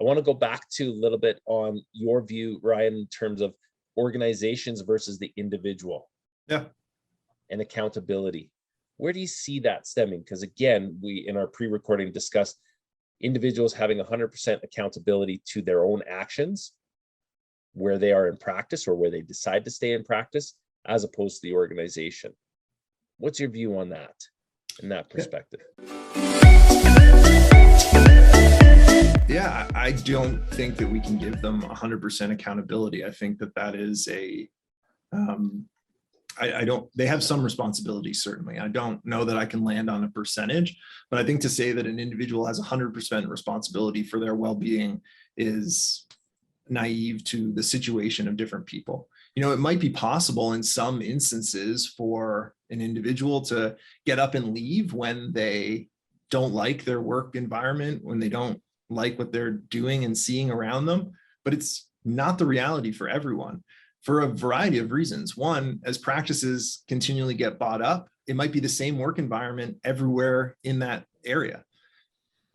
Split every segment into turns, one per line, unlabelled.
I want to go back to a little bit on your view, Ryan, in terms of organizations versus the individual.
Yeah.
And accountability. Where do you see that stemming? Because again, we in our pre-recording discussed individuals having 100% accountability to their own actions, where they are in practice or where they decide to stay in practice, as opposed to the organization. What's your view on that in that perspective?
Yeah, I don't think that we can give them 100% accountability. I think that that is a, they have some responsibility, certainly. I don't know that I can land on a percentage, but I think to say that an individual has 100% responsibility for their well-being is naive to the situation of different people. You know, it might be possible in some instances for an individual to get up and leave when they don't like their work environment, when they don't like what they're doing and seeing around them, but it's not the reality for everyone for a variety of reasons. One, as practices continually get bought up, it might be the same work environment everywhere in that area.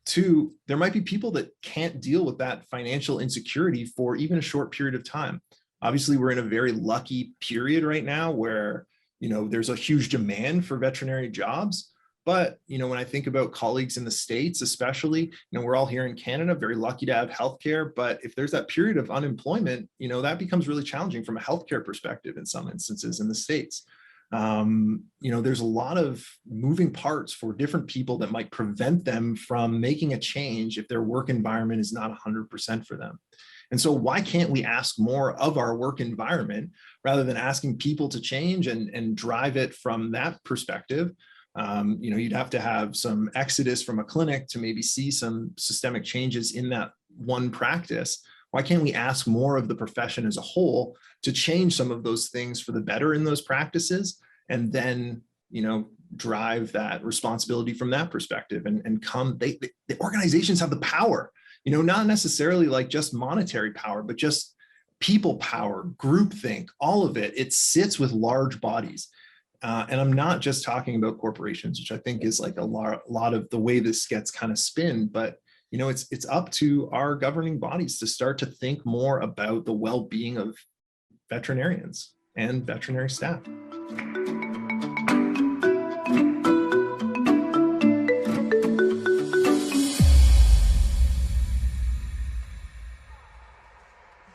Two, there might be people that can't deal with that financial insecurity for even a short period of time. Obviously, we're in a very lucky period right now where, you know, there's a huge demand for veterinary jobs. But, you know, when I think about colleagues in the States, especially, you know, we're all here in Canada, very lucky to have healthcare. But if there's that period of unemployment, you know, that becomes really challenging from a healthcare perspective in some instances in the States. You know, there's a lot of moving parts for different people that might prevent them from making a change if their work environment is not 100% for them. And so why can't we ask more of our work environment rather than asking people to change and drive it from that perspective? You know, you'd have to have some exodus from a clinic to maybe see some systemic changes in that one practice. Why can't we ask more of the profession as a whole to change some of those things for the better in those practices, and then, you know, drive that responsibility from that perspective and come, the organizations have the power, you know, not necessarily like just monetary power, but just people power, groupthink, all of it. It sits with large bodies. And I'm not just talking about corporations, which I think is like a lot of the way this gets kind of spin, but you know, it's up to our governing bodies to start to think more about the well-being of veterinarians and veterinary staff.